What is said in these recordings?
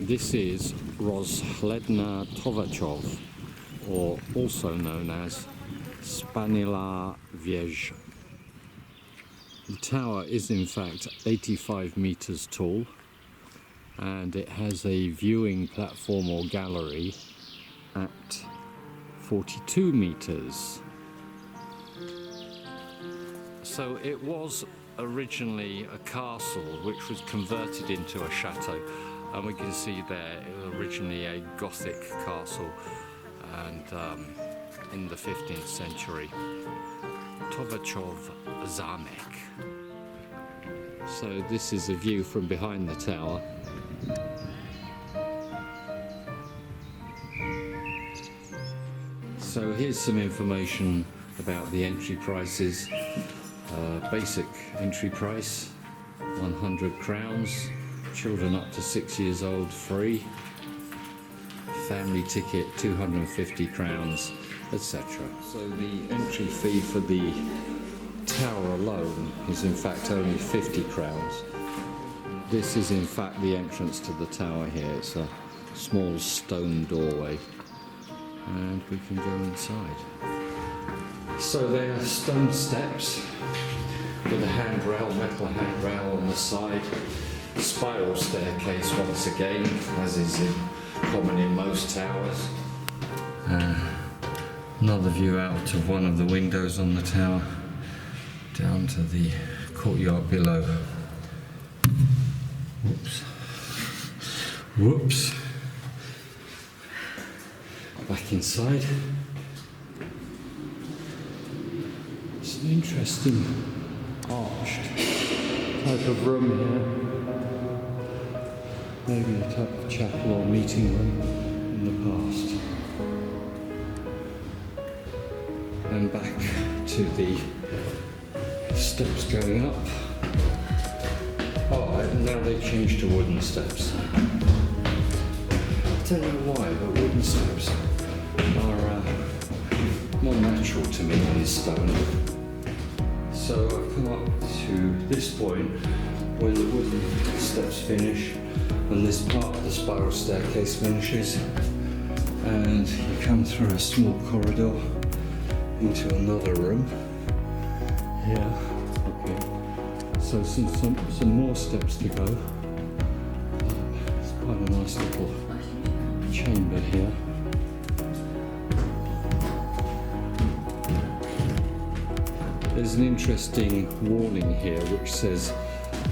This is rozhledna Tovačov, or also known as Spanilá věž. The tower is in fact 85 meters tall, and it has a viewing platform or gallery at 42 meters. So it was originally a castle which was converted into a chateau, and we can see there it was originally a Gothic castle, and in the 15th century, Tovačov zámek. So this is a view from behind the tower. So here's some information about the entry prices. Basic entry price 100 crowns, children up to 6 years old free, family ticket 250 crowns, etc. So the entry fee for the tower alone is in fact only 50 crowns. This is in fact the entrance to the tower here. It's a small stone doorway, and we can go inside. So they are stone steps with a handrail, metal handrail on the side, spiral staircase once again, as is common in most towers. Another view out of one of the windows on the tower, down to the courtyard below. Whoops. Back inside. It's an interesting arched type of room here. Maybe a type of chapel or meeting room in the past. And back to the steps going up. Oh, now they've changed to wooden steps. I don't know why, but wooden steps are more natural to me than stone. So I've come up to this point when the wooden steps finish and this part of the spiral staircase finishes, and you come through a small corridor into another room. Yeah, okay. So some more steps to go. It's quite a nice little chamber here. There's an interesting warning here which says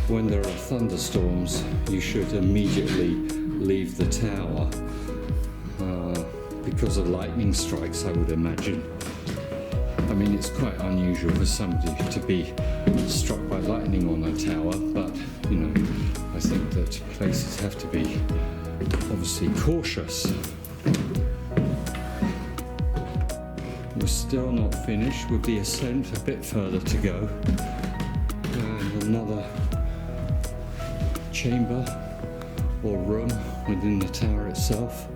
when there are thunderstorms you should immediately leave the tower because of lightning strikes, I would imagine. I mean, it's quite unusual for somebody to be struck by lightning on a tower, but you know, I think that places have to be obviously cautious. We're still not finished with the ascent, a bit further to go, and another chamber or room within the tower itself.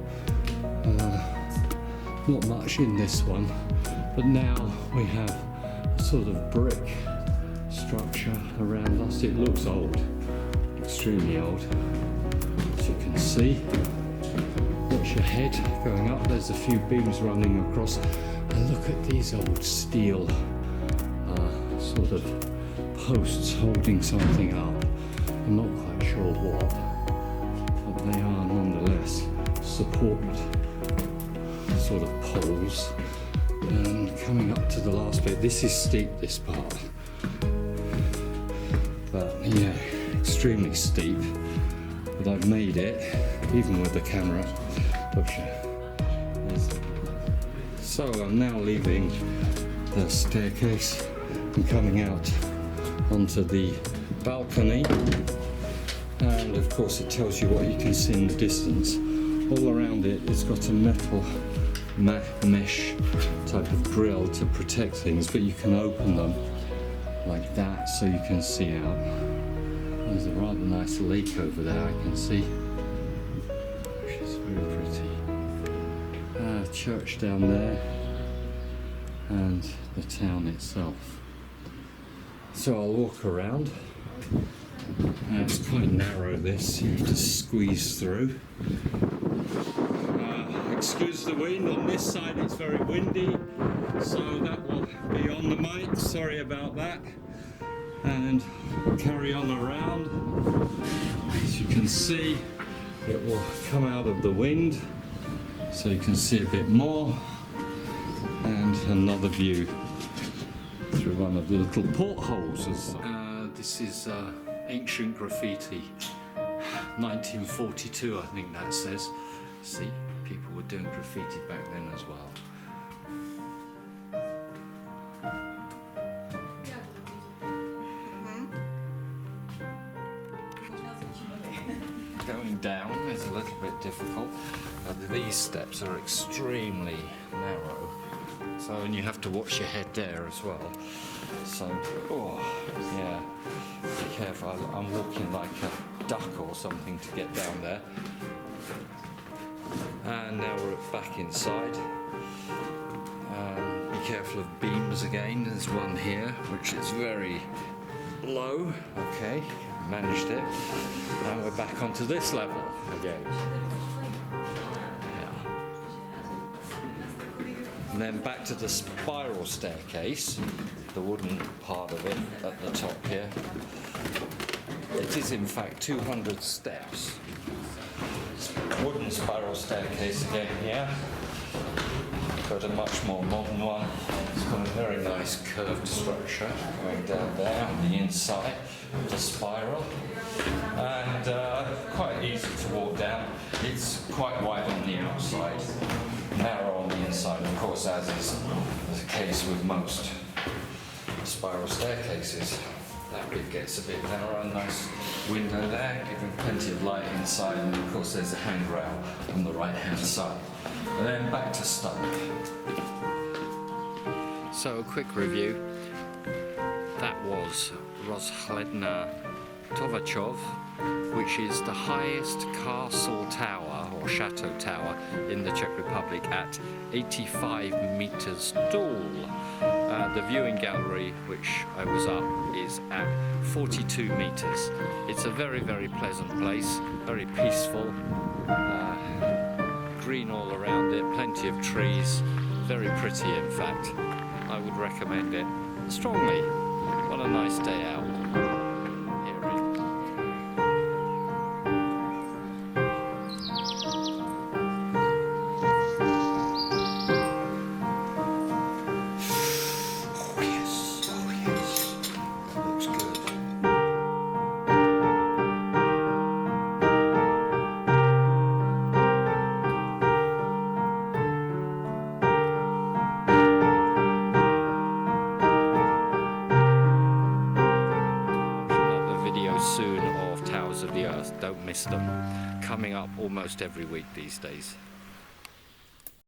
Not much in this one, but now we have a sort of brick structure around us. It looks old, extremely old, as you can see. Watch your head going up, there's a few beams running across. And look at these old steel sort of posts holding something up. I'm not quite sure what, but they are nonetheless support sort of poles. And coming up to the last bit, this is steep, this part. But yeah, extremely steep. But I've made it, even with the camera. So I'm now leaving the staircase and coming out onto the balcony, and of course it tells you what you can see in the distance. All around it, it's got a metal mesh type of grill to protect things, but you can open them like that so you can see out. There's a rather nice lake over there I can see, which is very pretty. Church down there, and the town itself. So I'll walk around It's quite narrow, this, you have to squeeze through. Excuse the wind, on this side it's very windy, so that will be on the mic, sorry about that. And carry on around. As you can see, it will come out of the wind, so you can see a bit more. And another view through one of the little portholes. This is ancient graffiti, 1942 I think that says. See, people were doing graffiti back then as well. Going down is a little bit difficult. These steps are extremely narrow, so and you have to watch your head there as well. So, oh yeah, be careful. I'm walking like a duck or something to get down there. And now we're back inside. Be careful of beams again. There's one here which is very low. Okay, managed it. And we're back onto this level again. Yeah. And then back to the spiral staircase, the wooden part of it at the top here. It is in fact 200 steps. Wooden spiral staircase again here, but a much more modern one. It's got a very nice curved structure going down there on the inside of the spiral, and quite easy to walk down. It's quite wide on the outside, narrow on the inside, of course, as is the case with most spiral staircases. That bit gets a bit narrow, a nice window there, giving plenty of light inside, and of course there's a handrail on the right hand side. And then back to start. So a quick review. That was Rozhledna Tovačov, which is the highest castle tower or chateau tower in the Czech Republic at 85 meters tall. The viewing gallery, which I was up, is at 42 meters. It's a very, very pleasant place, very peaceful, green all around it, plenty of trees, very pretty in fact. I would recommend it strongly. What a nice day out. Soon of Towers of the Earth. Don't miss them. Coming up almost every week these days.